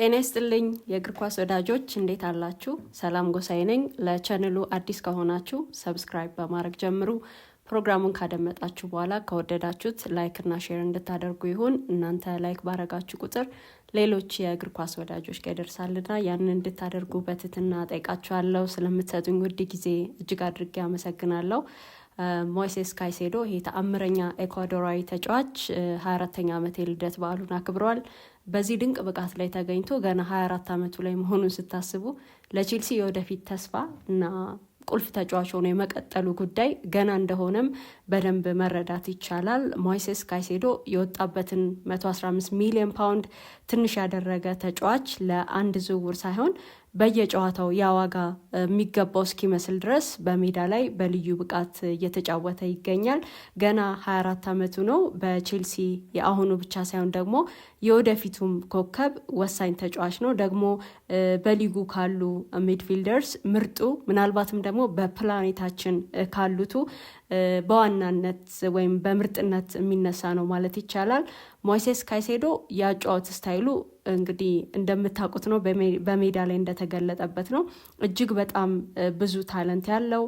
ጤና ይስጥልኝ የእግር ኳስ ወዳጆች እንዴት አላችሁ? ሰላም ጎሳዬ ነኝ። ለቻናሉ አዲስ ከሆናችሁ ሰብስክራይብ በማድረግ ጀምሩ። ፕሮግራሙን ካደመጣችሁ በኋላ ከወደዳችሁት ላይክ እና ሼር እንድታደርጉ ይሁን። እናንተ ላይክ ባረጋችሁ ቁጥር ሌሎች የእግር ኳስ ወዳጆች ጋር ይደርሳልና ያንን እንድታደርጉ በትህትና ጠይቃችኋለሁ። ስለምትሰጡኝ ውድ ጊዜ እጅግ አድርጌ አመሰግናለሁ። ሞይሴስ ካይሴዶ ይሄ ተአምረኛ ኤኳዶራዊ ተጫዋች 24ኛ ዓመት የልደት በዓሉን አክብሯል። በዚህ ድንቅ ብቃት ላይ ተገኝቶ ገና 24 ዓመቱ ላይ መሆኑን ስታስቡ ለቼልሲ የወደፊት ተስፋ እና ቁልፍ ተጫዋች ሆኖ የመቀጠሉ ጉዳይ ገና እንደሆነም በደንብ መረዳት ይቻላል። ሞይሴስ ካይሴዶ የወጣበትን 115 ሚሊዮን ፓውንድ ትንሽ ያደረገ ተጫዋች ለአንድ ዝውውር ሳይሆን በየጨዋታው ያዋጋ የሚገባው እስኪመስል ድረስ በሜዳ ላይ በልዩ ብቃት እየተጫወተ ይገኛል። ገና 24 ዓመቱ ነው። በቼልሲ የአሁኑ ብቻ ሳይሆን ደግሞ የወደፊቱም ኮከብ ወሳኝ ተጫዋች ነው። ደግሞ በሊጉ ካሉ ሚድፊልደርስ ምርጡ ምናልባትም ደግሞ በፕላኔታችን ካሉቱ በዋናነት ወይም በምርጥነት የሚነሳ ነው ማለት ይቻላል። ሞይሴስ ካይሴዶ ያጫወት ስታይሉ እንግዲህ እንደምታውቁት ነው፣ በሜዳ ላይ እንደተገለጠበት ነው። እጅግ በጣም ብዙ ታለንት ያለው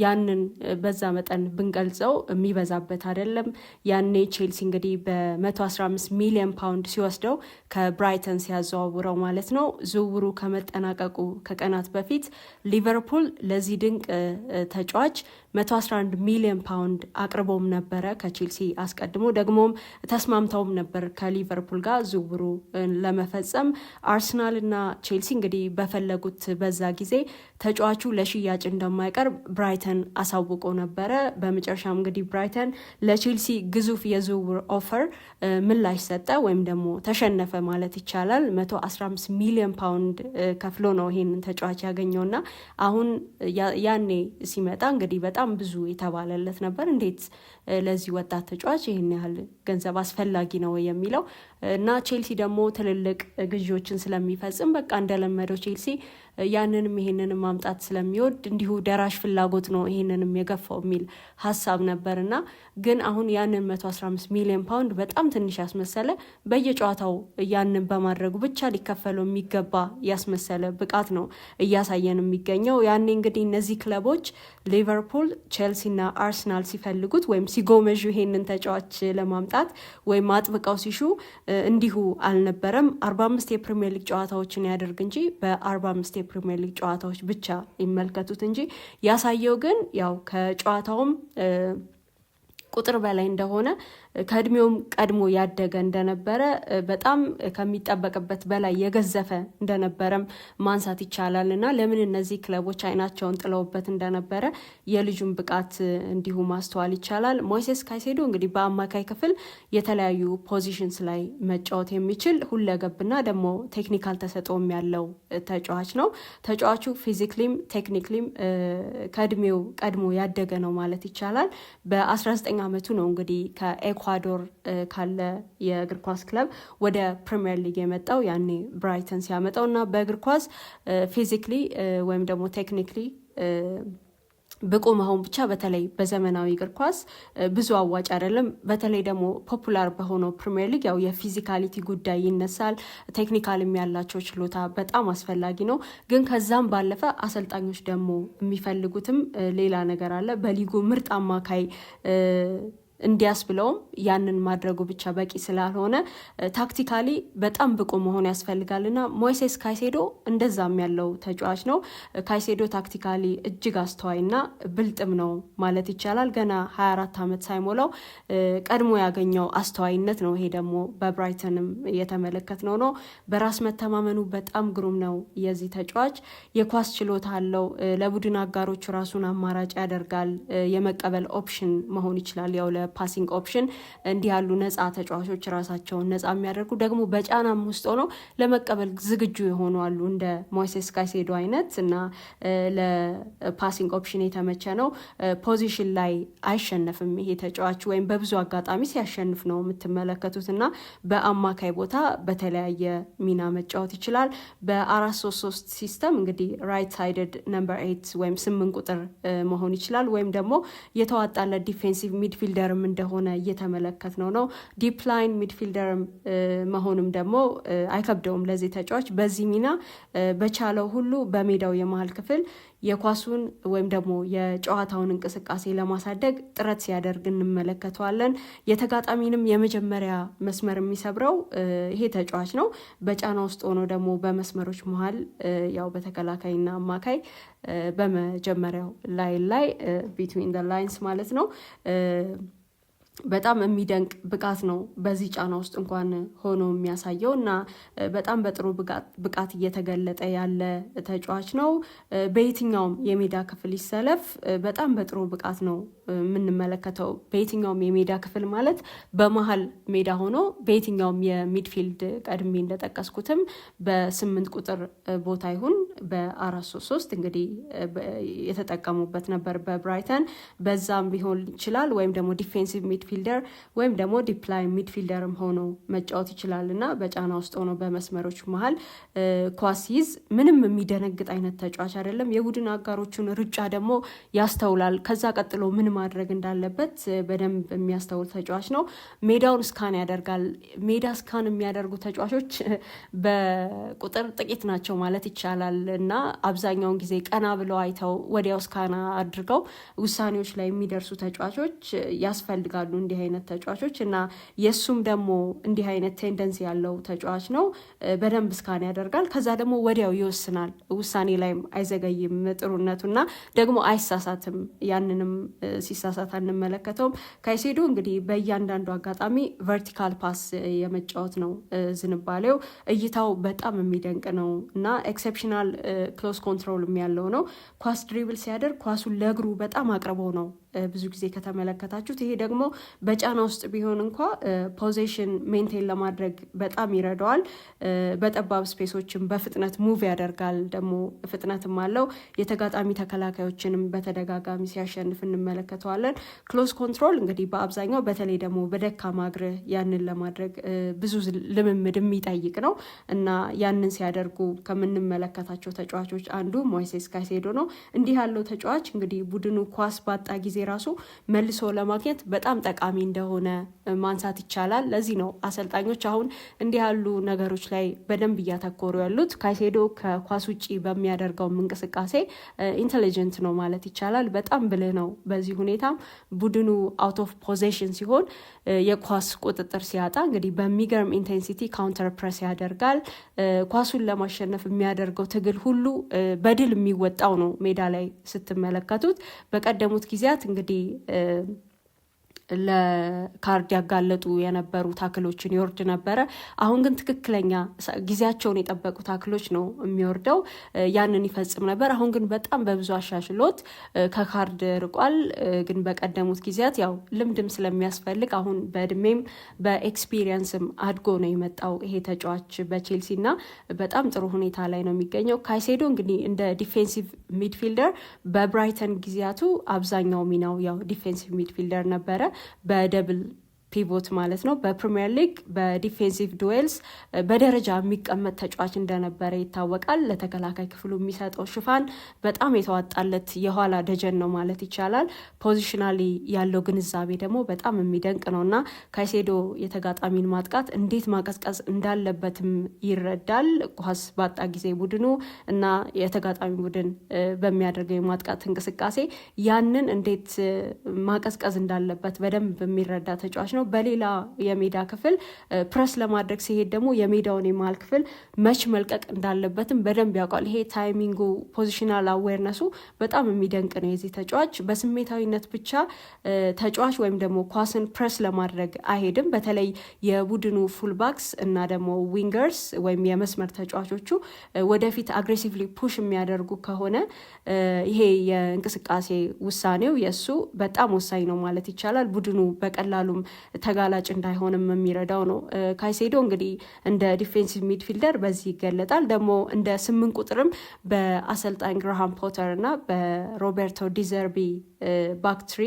ያንን በዛ መጠን ብንገልጸው የሚበዛበት አይደለም። ያኔ ቼልሲ እንግዲህ በ115 ሚሊዮን ፓውንድ ሲወስደው ከብራይተን ሲያዘዋውረው ማለት ነው። ዝውውሩ ከመጠናቀቁ ከቀናት በፊት ሊቨርፑል ለዚህ ድንቅ ተጫዋች 111 ሚሊዮን ፓውንድ አቅርቦም ነበረ ከቼልሲ አስቀድሞ። ደግሞም ተስማምተውም ነበር ከሊቨርፑል ጋር ዝውውሩ ለመፈጸም። አርሰናል እና ቼልሲ እንግዲህ በፈለጉት በዛ ጊዜ ተጫዋቹ ለሽያጭ እንደማይቀርብ ብራይተን አሳውቆ ነበረ። በመጨረሻም እንግዲህ ብራይተን ለቼልሲ ግዙፍ የዝውውር ኦፈር ምላሽ ሰጠ ወይም ደግሞ ተሸነፈ ማለት ይቻላል። 115 ሚሊዮን ፓውንድ ከፍሎ ነው ይሄንን ተጫዋች ያገኘውና አሁን ያኔ ሲመጣ እንግዲህ በጣም ብዙ የተባለለት ነበር። እንዴት ለዚህ ወጣት ተጫዋች ይህን ያህል ገንዘብ አስፈላጊ ነው የሚለው እና ቼልሲ ደግሞ ትልልቅ ግዢዎችን ስለሚፈጽም በቃ እንደለመደው ቼልሲ ያንንም ይሄንንም ማምጣት ስለሚወድ እንዲሁ ደራሽ ፍላጎት ነው ይሄንንም የገፋው የሚል ሀሳብ ነበርና ግን አሁን ያንን 115 ሚሊዮን ፓውንድ በጣም ትንሽ ያስመሰለ በየጨዋታው ያንን በማድረጉ ብቻ ሊከፈለው የሚገባ ያስመሰለ ብቃት ነው እያሳየን የሚገኘው። ያኔ እንግዲህ እነዚህ ክለቦች ሊቨርፑል፣ ቼልሲ እና አርሰናል ሲፈልጉት ወይም ሲጎመዡ ይሄንን ተጫዋች ለማምጣት ወይም አጥብቀው ሲሹ እንዲሁ አልነበረም። 45 የፕሪሚየር ሊግ ጨዋታዎችን ያደርግ እንጂ በ45 የፕሪሚየር ሊግ ጨዋታዎች ብቻ ይመልከቱት እንጂ ያሳየው ግን ያው ከጨዋታውም ቁጥር በላይ እንደሆነ ከእድሜውም ቀድሞ ያደገ እንደነበረ በጣም ከሚጠበቅበት በላይ የገዘፈ እንደነበረም ማንሳት ይቻላል እና ለምን እነዚህ ክለቦች አይናቸውን ጥለውበት እንደነበረ የልጁን ብቃት እንዲሁ ማስተዋል ይቻላል። ሞይሴስ ካይሴዶ እንግዲህ በአማካይ ክፍል የተለያዩ ፖዚሽንስ ላይ መጫወት የሚችል ሁለገብና ደግሞ ቴክኒካል ተሰጥኦም ያለው ተጫዋች ነው። ተጫዋቹ ፊዚክሊም ቴክኒክሊም ከእድሜው ቀድሞ ያደገ ነው ማለት ይቻላል። በ19 ዓመቱ ነው እንግዲህ ከኤኳዶር ካለ የእግር ኳስ ክለብ ወደ ፕሪሚየር ሊግ የመጣው ያኔ ብራይተን ሲያመጣው እና በእግር ኳስ ፊዚክሊ ወይም ደግሞ ቴክኒክሊ ብቁ መሆን ብቻ በተለይ በዘመናዊ እግር ኳስ ብዙ አዋጭ አይደለም። በተለይ ደግሞ ፖፑላር በሆነው ፕሪሚየር ሊግ ያው የፊዚካሊቲ ጉዳይ ይነሳል። ቴክኒካልም ያላቸው ችሎታ በጣም አስፈላጊ ነው። ግን ከዛም ባለፈ አሰልጣኞች ደግሞ የሚፈልጉትም ሌላ ነገር አለ። በሊጉ ምርጥ አማካይ እንዲያስብለውም ያንን ማድረጉ ብቻ በቂ ስላልሆነ ታክቲካሊ በጣም ብቁ መሆን ያስፈልጋልና ሞይሴስ ካይሴዶ እንደዛም ያለው ተጫዋች ነው። ካይሴዶ ታክቲካሊ እጅግ አስተዋይና ብልጥም ነው ማለት ይቻላል። ገና 24 ዓመት ሳይሞላው ቀድሞ ያገኘው አስተዋይነት ነው። ይሄ ደግሞ በብራይተንም የተመለከትነው ነው። በራስ መተማመኑ በጣም ግሩም ነው። የዚህ ተጫዋች የኳስ ችሎታ አለው። ለቡድን አጋሮቹ ራሱን አማራጭ ያደርጋል። የመቀበል ኦፕሽን መሆን ይችላል። ያው ፓሲንግ ኦፕሽን እንዲህ ያሉ ነፃ ተጫዋቾች ራሳቸውን ነፃ የሚያደርጉ ደግሞ በጫናም ውስጥ ሆነው ለመቀበል ዝግጁ የሆኑ አሉ እንደ ሞይሴስ ካይሴዶ አይነት እና ለፓሲንግ ኦፕሽን የተመቸ ነው። ፖዚሽን ላይ አይሸነፍም ይሄ ተጫዋች ወይም በብዙ አጋጣሚ ሲያሸንፍ ነው የምትመለከቱት እና በአማካይ ቦታ በተለያየ ሚና መጫወት ይችላል። በ4-3-3 ሲስተም እንግዲህ ራይት ሳይድድ ነምበር 8 ወይም 8 ቁጥር መሆን ይችላል ወይም ደግሞ የተዋጣለት ዲፌንሲቭ ሚድፊልደር ሚድፊልደርም እንደሆነ እየተመለከትነው ነው። ዲፕ ላይን ሚድፊልደር መሆንም ደግሞ አይከብደውም ለዚህ ተጫዋች። በዚህ ሚና በቻለው ሁሉ በሜዳው የመሀል ክፍል የኳሱን ወይም ደግሞ የጨዋታውን እንቅስቃሴ ለማሳደግ ጥረት ሲያደርግ እንመለከተዋለን። የተጋጣሚንም የመጀመሪያ መስመር የሚሰብረው ይሄ ተጫዋች ነው። በጫና ውስጥ ሆኖ ደግሞ በመስመሮች መሀል ያው በተከላካይና አማካይ በመጀመሪያው ላይን ላይ ቢትዊን ዘ ላይንስ ማለት ነው በጣም የሚደንቅ ብቃት ነው በዚህ ጫና ውስጥ እንኳን ሆኖ የሚያሳየው እና በጣም በጥሩ ብቃት እየተገለጠ ያለ ተጫዋች ነው። በየትኛውም የሜዳ ክፍል ይሰለፍ በጣም በጥሩ ብቃት ነው የምንመለከተው። በየትኛውም የሜዳ ክፍል ማለት በመሀል ሜዳ ሆኖ በየትኛውም የሚድፊልድ ቀድሜ እንደጠቀስኩትም በ8 ቁጥር ቦታ ይሁን በ4-3-3 እንግዲህ የተጠቀሙበት ነበር በብራይተን። በዛም ቢሆን ይችላል ወይም ደግሞ ዲፌንሲቭ ሚድፊልደር ወይም ደግሞ ዲፕላይ ሚድፊልደርም ሆኖ መጫወት ይችላል እና በጫና ውስጥ ሆኖ በመስመሮች መሀል ኳስ ይዝ ምንም የሚደነግጥ አይነት ተጫዋች አይደለም። የቡድን አጋሮቹን ሩጫ ደግሞ ያስተውላል። ከዛ ቀጥሎ ምን ማድረግ እንዳለበት በደንብ የሚያስተውል ተጫዋች ነው። ሜዳውን ስካን ያደርጋል። ሜዳ ስካን የሚያደርጉ ተጫዋቾች በቁጥር ጥቂት ናቸው ማለት ይቻላል እና አብዛኛውን ጊዜ ቀና ብለው አይተው ወዲያው ስካን አድርገው ውሳኔዎች ላይ የሚደርሱ ተጫዋቾች ያስፈልጋሉ። እንዲህ አይነት ተጫዋቾች እና የሱም ደግሞ እንዲህ አይነት ቴንደንሲ ያለው ተጫዋች ነው። በደንብ ስካን ያደርጋል። ከዛ ደግሞ ወዲያው ይወስናል። ውሳኔ ላይም አይዘገይም። ጥሩነቱና ደግሞ አይሳሳትም። ያንንም ሲሳሳት አንመለከተውም። ካይሴዶ እንግዲህ በእያንዳንዱ አጋጣሚ ቨርቲካል ፓስ የመጫወት ነው ዝንባሌው። እይታው በጣም የሚደንቅ ነው እና ኤክሴፕሽናል ክሎዝ ኮንትሮል ያለው ነው። ኳስ ድሪብል ሲያደርግ ኳሱን ለእግሩ በጣም አቅርበው ነው ብዙ ጊዜ ከተመለከታችሁት። ይሄ ደግሞ በጫና ውስጥ ቢሆን እንኳ ፖዚሽን ሜንቴን ለማድረግ በጣም ይረዳዋል። በጠባብ ስፔሶችም በፍጥነት ሙቭ ያደርጋል። ደግሞ ፍጥነትም አለው። የተጋጣሚ ተከላካዮችንም በተደጋጋሚ ሲያሸንፍ እንመለከተዋለን። ክሎዝ ኮንትሮል እንግዲህ በአብዛኛው በተለይ ደግሞ በደካማ እግርህ ያንን ለማድረግ ብዙ ልምምድ የሚጠይቅ ነው እና ያንን ሲያደርጉ ከምንመለከታቸው ተጫዋቾች አንዱ ሞይሴስ ካይሴዶ ነው። እንዲህ ያለው ተጫዋች እንግዲህ ቡድኑ ኳስ ባጣ ጊዜ ራሱ መልሶ ለማግኘት በጣም ጠቃሚ እንደሆነ ማንሳት ይቻላል። ለዚህ ነው አሰልጣኞች አሁን እንዲህ ያሉ ነገሮች ላይ በደንብ እያተኮሩ ያሉት። ካይሴዶ ከኳስ ውጪ በሚያደርገው እንቅስቃሴ ኢንቴሊጀንት ነው ማለት ይቻላል። በጣም ብልህ ነው። በዚህ ሁኔታም ቡድኑ አውት ኦፍ ፖዚሽን ሲሆን የኳስ ቁጥጥር ሲያጣ እንግዲህ በሚገርም ኢንቴንሲቲ ካውንተር ፕሬስ ያደርጋል። ኳሱን ለማሸነፍ የሚያደርገው ትግል ሁሉ በድል የሚወጣው ነው ሜዳ ላይ ስትመለከቱት። በቀደሙት ጊዜያት እንግዲህ ለካርድ ያጋለጡ የነበሩ ታክሎችን ይወርድ ነበረ። አሁን ግን ትክክለኛ ጊዜያቸውን የጠበቁ ታክሎች ነው የሚወርደው። ያንን ይፈጽም ነበር። አሁን ግን በጣም በብዙ አሻሽሎት ከካርድ ርቋል። ግን በቀደሙት ጊዜያት ያው ልምድም ስለሚያስፈልግ አሁን በእድሜም በኤክስፒሪየንስም አድጎ ነው የመጣው ይሄ ተጫዋች በቼልሲ እና በጣም ጥሩ ሁኔታ ላይ ነው የሚገኘው። ካይሴዶ እንግዲህ እንደ ዲፌንሲቭ ሚድፊልደር በብራይተን ጊዜያቱ አብዛኛው ሚናው ያው ዲፌንሲቭ ሚድፊልደር ነበረ በደብል ፒቮት ማለት ነው። በፕሪሚየር ሊግ በዲፌንሲቭ ዱዌልስ በደረጃ የሚቀመጥ ተጫዋች እንደነበረ ይታወቃል። ለተከላካይ ክፍሉ የሚሰጠው ሽፋን በጣም የተዋጣለት የኋላ ደጀን ነው ማለት ይቻላል። ፖዚሽናሊ ያለው ግንዛቤ ደግሞ በጣም የሚደንቅ ነው እና ካይሴዶ የተጋጣሚን ማጥቃት እንዴት ማቀዝቀዝ እንዳለበትም ይረዳል። ኳስ ባጣ ጊዜ ቡድኑ እና የተጋጣሚ ቡድን በሚያደርገው የማጥቃት እንቅስቃሴ ያንን እንዴት ማቀዝቀዝ እንዳለበት በደንብ የሚረዳ ተጫዋች ነው። በሌላ የሜዳ ክፍል ፕረስ ለማድረግ ሲሄድ ደግሞ የሜዳውን የመሀል ክፍል መች መልቀቅ እንዳለበትም በደንብ ያውቃል። ይሄ ታይሚንጉ፣ ፖዚሽናል አዌርነሱ በጣም የሚደንቅ ነው የዚህ ተጫዋች። በስሜታዊነት ብቻ ተጫዋች ወይም ደግሞ ኳስን ፕረስ ለማድረግ አይሄድም። በተለይ የቡድኑ ፉልባክስ እና ደግሞ ዊንገርስ ወይም የመስመር ተጫዋቾቹ ወደፊት አግሬሲቭሊ ፑሽ የሚያደርጉ ከሆነ ይሄ የእንቅስቃሴ ውሳኔው የእሱ በጣም ወሳኝ ነው ማለት ይቻላል። ቡድኑ በቀላሉም ተጋላጭ እንዳይሆንም የሚረዳው ነው። ካይሴዶ እንግዲህ እንደ ዲፌንሲቭ ሚድፊልደር በዚህ ይገለጣል። ደግሞ እንደ 8 ቁጥርም በአሰልጣኝ ግራሃም ፖተር እና በሮቤርቶ ዲዘርቢ ባክትሪ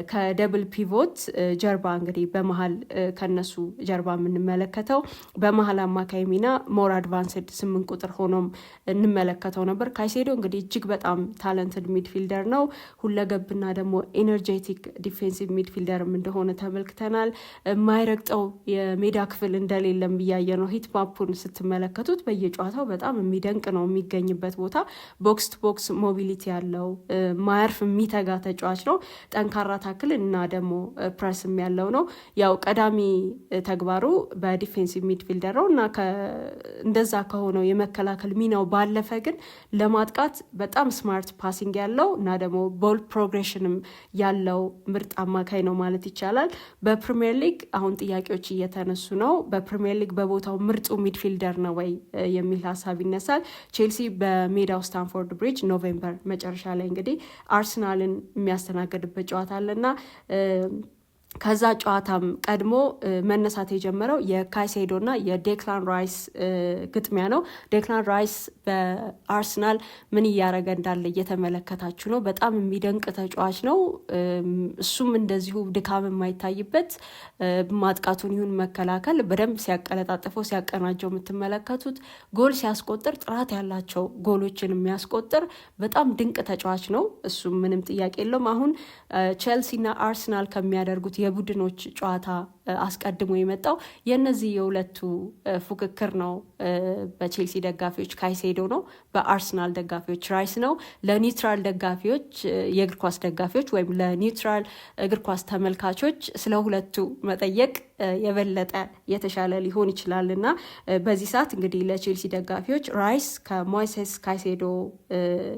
ከደብል ፒቮት ጀርባ እንግዲህ በመሀል ከነሱ ጀርባ የምንመለከተው በመሀል አማካይ ሚና ሞር አድቫንስድ 8 ቁጥር ሆኖም እንመለከተው ነበር። ካይሴዶ እንግዲህ እጅግ በጣም ታለንትድ ሚድፊልደር ነው። ሁለገብና ደግሞ ኤነርጄቲክ ዲፌንሲቭ ሚድፊልደርም እንደሆነ ተመልክተናል። የማይረግጠው የሜዳ ክፍል እንደሌለም ብያየ ነው። ሂት ማፑን ስትመለከቱት በየጨዋታው በጣም የሚደንቅ ነው። የሚገኝበት ቦታ ቦክስ ቱ ቦክስ ሞቢሊቲ ያለው ማያርፍ የሚተጋ ተጫዋች ነው። ጠንካራ ታክል እና ደግሞ ፕረስም ያለው ነው። ያው ቀዳሚ ተግባሩ በዲፌንሲቭ ሚድፊልደር ነው እና እንደዛ ከሆነው የመከላከል ሚናው ባለፈ ግን ለማጥቃት በጣም ስማርት ፓሲንግ ያለው እና ደግሞ ቦል ፕሮግሬሽንም ያለው ምርጥ አማካይ ነው ማለት ይቻላል። በፕሪሚየር ሊግ አሁን ጥያቄዎች እየተነሱ ነው። በፕሪሚየር ሊግ በቦታው ምርጡ ሚድፊልደር ነው ወይ የሚል ሀሳብ ይነሳል። ቼልሲ በሜዳው ስታንፎርድ ብሪጅ ኖቬምበር መጨረሻ ላይ እንግዲህ አርሰናልን የሚያስተናግድበት ጨዋታ አለና ከዛ ጨዋታም ቀድሞ መነሳት የጀመረው የካይሴዶ እና የዴክላን ራይስ ግጥሚያ ነው። ዴክላን ራይስ በአርሰናል ምን እያደረገ እንዳለ እየተመለከታችሁ ነው። በጣም የሚደንቅ ተጫዋች ነው። እሱም እንደዚሁ ድካም የማይታይበት ማጥቃቱን ይሁን መከላከል በደንብ ሲያቀለጣጥፈው ሲያቀናጀው የምትመለከቱት ጎል ሲያስቆጥር ጥራት ያላቸው ጎሎችን የሚያስቆጥር በጣም ድንቅ ተጫዋች ነው። እሱም ምንም ጥያቄ የለውም። አሁን ቼልሲና አርሰናል ከሚያደርጉት የቡድኖች ጨዋታ አስቀድሞ የመጣው የነዚህ የሁለቱ ፉክክር ነው። በቼልሲ ደጋፊዎች ካይሴዶ ነው፣ በአርሰናል ደጋፊዎች ራይስ ነው። ለኒውትራል ደጋፊዎች የእግር ኳስ ደጋፊዎች ወይም ለኒውትራል እግር ኳስ ተመልካቾች ስለ ሁለቱ መጠየቅ የበለጠ የተሻለ ሊሆን ይችላል እና በዚህ ሰዓት እንግዲህ ለቼልሲ ደጋፊዎች ራይስ ከሞይሴስ ካይሴዶ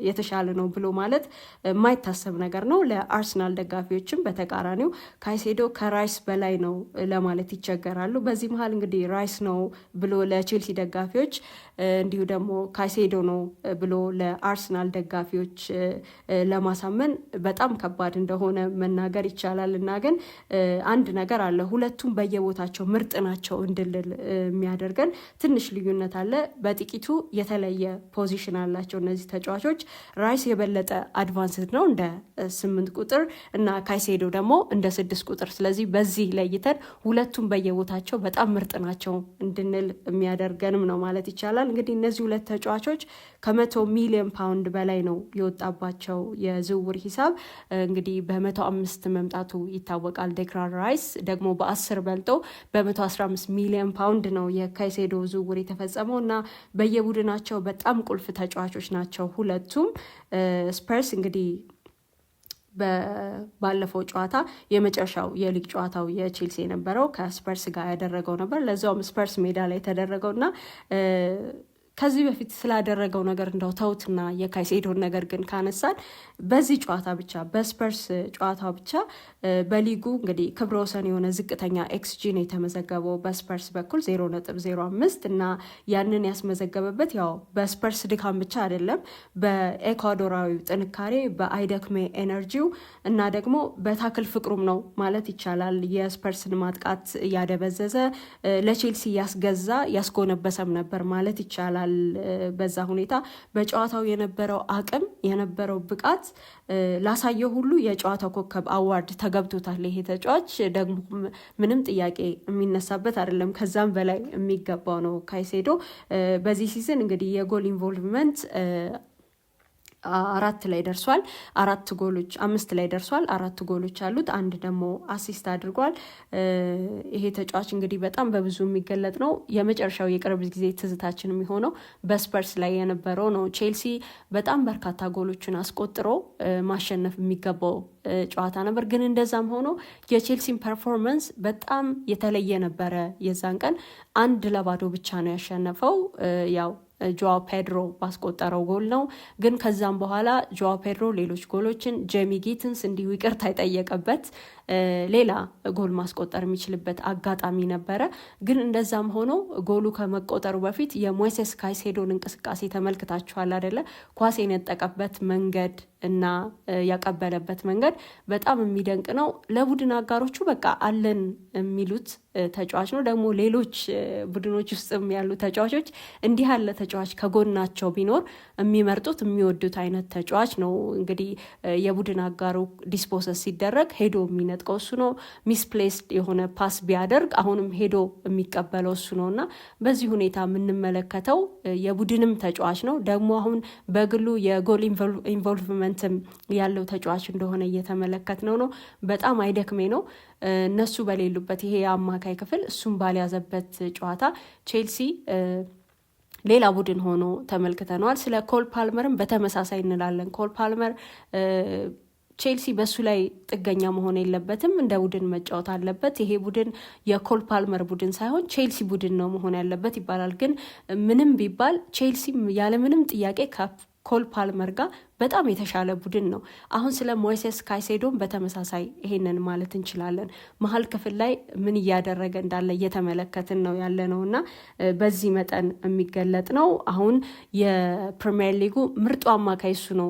የተሻለ ነው ብሎ ማለት የማይታሰብ ነገር ነው። ለአርሰናል ደጋፊዎችም በተቃራኒው ካይሴዶ ከራይስ በላይ ነው ለማለት ይቸገራሉ። በዚህ መሀል እንግዲህ ራይስ ነው ብሎ ለቼልሲ ደጋፊዎች እንዲሁ ደግሞ ካይሴዶ ነው ብሎ ለአርሰናል ደጋፊዎች ለማሳመን በጣም ከባድ እንደሆነ መናገር ይቻላል እና ግን አንድ ነገር አለ። ሁለቱም በየቦታቸው ምርጥ ናቸው እንድልል የሚያደርገን ትንሽ ልዩነት አለ። በጥቂቱ የተለየ ፖዚሽን አላቸው እነዚህ ተጫዋቾች። ራይስ የበለጠ አድቫንስድ ነው እንደ 8 ቁጥር እና ካይሴዶ ደግሞ እንደ 6 ቁጥር። ስለዚህ በዚህ ለይተን ሁለቱም በየቦታቸው በጣም ምርጥ ናቸው እንድንል የሚያደርገንም ነው ማለት ይቻላል። እንግዲህ እነዚህ ሁለት ተጫዋቾች ከ100 ሚሊዮን ፓውንድ በላይ ነው የወጣባቸው የዝውውር ሂሳብ። እንግዲህ በ105 መምጣቱ ይታወቃል። ዴክላን ራይስ ደግሞ በ10 በልጦ በ115 ሚሊዮን ፓውንድ ነው የካይሴዶ ዝውውር የተፈጸመው እና በየቡድናቸው በጣም ቁልፍ ተጫዋቾች ናቸው ሁለቱም። ስፐርስ እንግዲህ ባለፈው ጨዋታ የመጨረሻው የሊግ ጨዋታው የቼልሲ የነበረው ከስፐርስ ጋር ያደረገው ነበር። ለዛውም ስፐርስ ሜዳ ላይ ተደረገውና ከዚህ በፊት ስላደረገው ነገር እንደው ተውትና የካይሴዶን ነገር ግን ካነሳን በዚህ ጨዋታ ብቻ በስፐርስ ጨዋታ ብቻ በሊጉ እንግዲህ ክብረ ወሰን የሆነ ዝቅተኛ ኤክስጂ ነው የተመዘገበው በስፐርስ በኩል 0.05 እና ያንን ያስመዘገበበት ያው በስፐርስ ድካም ብቻ አይደለም፣ በኤኳዶራዊ ጥንካሬ በአይደክሜ ኤነርጂው እና ደግሞ በታክል ፍቅሩም ነው ማለት ይቻላል። የስፐርስን ማጥቃት እያደበዘዘ ለቼልሲ ያስገዛ ያስጎነበሰም ነበር ማለት ይቻላል። በዛ ሁኔታ በጨዋታው የነበረው አቅም የነበረው ብቃት ላሳየው ሁሉ የጨዋታው ኮከብ አዋርድ ተገብቶታል። ይሄ ተጫዋች ደግሞ ምንም ጥያቄ የሚነሳበት አይደለም፣ ከዛም በላይ የሚገባው ነው ካይሴዶ። በዚህ ሲዝን እንግዲህ የጎል ኢንቮልቭመንት 4 ላይ ደርሷል። 4 ጎሎች 5 ላይ ደርሷል። 4 ጎሎች አሉት። 1 ደግሞ አሲስት አድርጓል። ይሄ ተጫዋች እንግዲህ በጣም በብዙ የሚገለጥ ነው። የመጨረሻው የቅርብ ጊዜ ትዝታችን የሚሆነው በስፐርስ ላይ የነበረው ነው። ቼልሲ በጣም በርካታ ጎሎችን አስቆጥሮ ማሸነፍ የሚገባው ጨዋታ ነበር። ግን እንደዛም ሆኖ የቼልሲን ፐርፎርመንስ በጣም የተለየ ነበረ። የዛን ቀን 1-0 ብቻ ነው ያሸነፈው። ያው ጆዋ ፔድሮ ባስቆጠረው ጎል ነው። ግን ከዛም በኋላ ጆዋ ፔድሮ ሌሎች ጎሎችን ጄሚ ጊትንስ እንዲሁ ይቅርታ የጠየቀበት ሌላ ጎል ማስቆጠር የሚችልበት አጋጣሚ ነበረ። ግን እንደዛም ሆኖ ጎሉ ከመቆጠሩ በፊት የሞይሴስ ካይሴዶን እንቅስቃሴ ተመልክታችኋል አይደለ? ኳስ የነጠቀበት መንገድ እና ያቀበለበት መንገድ በጣም የሚደንቅ ነው። ለቡድን አጋሮቹ በቃ አለን የሚሉት ተጫዋች ነው። ደግሞ ሌሎች ቡድኖች ውስጥም ያሉ ተጫዋቾች እንዲህ ያለ ተጫዋች ከጎናቸው ቢኖር የሚመርጡት የሚወዱት አይነት ተጫዋች ነው። እንግዲህ የቡድን አጋሩ ዲስፖሰስ ሲደረግ ሄዶ የሚነጥቀው እሱ ነው። ሚስፕሌስድ የሆነ ፓስ ቢያደርግ አሁንም ሄዶ የሚቀበለው እሱ ነው እና በዚህ ሁኔታ የምንመለከተው የቡድንም ተጫዋች ነው። ደግሞ አሁን በግሉ የጎል ኢንቮልቭመንትም ያለው ተጫዋች እንደሆነ እየተመለከት ነው። በጣም አይደክሜ ነው። እነሱ በሌሉበት ይሄ የአማካይ ክፍል እሱም ባልያዘበት ጨዋታ ቼልሲ ሌላ ቡድን ሆኖ ተመልክተነዋል። ስለ ኮል ፓልመርም በተመሳሳይ እንላለን። ኮል ፓልመር ቼልሲ በሱ ላይ ጥገኛ መሆን የለበትም፣ እንደ ቡድን መጫወት አለበት። ይሄ ቡድን የኮል ፓልመር ቡድን ሳይሆን ቼልሲ ቡድን ነው መሆን ያለበት ይባላል። ግን ምንም ቢባል ቼልሲ ያለምንም ጥያቄ ኮል ፓልመር ጋር በጣም የተሻለ ቡድን ነው። አሁን ስለ ሞይሴስ ካይሴዶን በተመሳሳይ ይሄንን ማለት እንችላለን። መሀል ክፍል ላይ ምን እያደረገ እንዳለ እየተመለከትን ነው ያለ ነው እና በዚህ መጠን የሚገለጥ ነው። አሁን የፕሪሚየር ሊጉ ምርጡ አማካይ እሱ ነው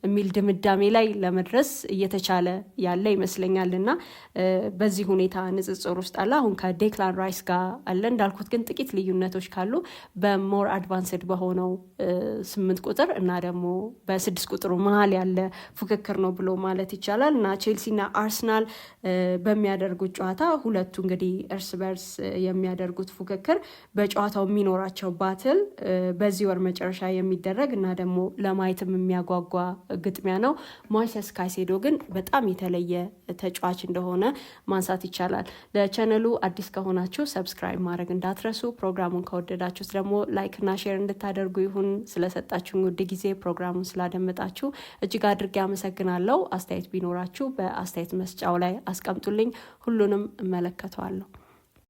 የሚል ድምዳሜ ላይ ለመድረስ እየተቻለ ያለ ይመስለኛል እና በዚህ ሁኔታ ንጽጽር ውስጥ አለ። አሁን ከዴክላን ራይስ ጋር አለ እንዳልኩት፣ ግን ጥቂት ልዩነቶች ካሉ በሞር አድቫንስድ በሆነው 8 ቁጥር እና ደግሞ በ6 ቁጥሩ መሀል ያለ ፉክክር ነው ብሎ ማለት ይቻላል እና ቼልሲና አርሰናል በሚያደርጉት ጨዋታ ሁለቱ እንግዲህ እርስ በርስ የሚያደርጉት ፉክክር በጨዋታው የሚኖራቸው ባትል በዚህ ወር መጨረሻ የሚደረግ እና ደግሞ ለማየትም የሚያጓጓ ግጥሚያ ነው። ሞይሴስ ካይሴዶ ግን በጣም የተለየ ተጫዋች እንደሆነ ማንሳት ይቻላል። ለቻናሉ አዲስ ከሆናችሁ ሰብስክራይብ ማድረግ እንዳትረሱ። ፕሮግራሙን ከወደዳችሁት ደግሞ ላይክ እና ሼር እንድታደርጉ ይሁን። ስለሰጣችሁን ውድ ጊዜ ፕሮግራሙን ስላደመጣችሁ እጅግ አድርጌ አመሰግናለሁ። አስተያየት ቢኖራችሁ በአስተያየት መስጫው ላይ አስቀምጡልኝ፣ ሁሉንም እመለከተዋለሁ።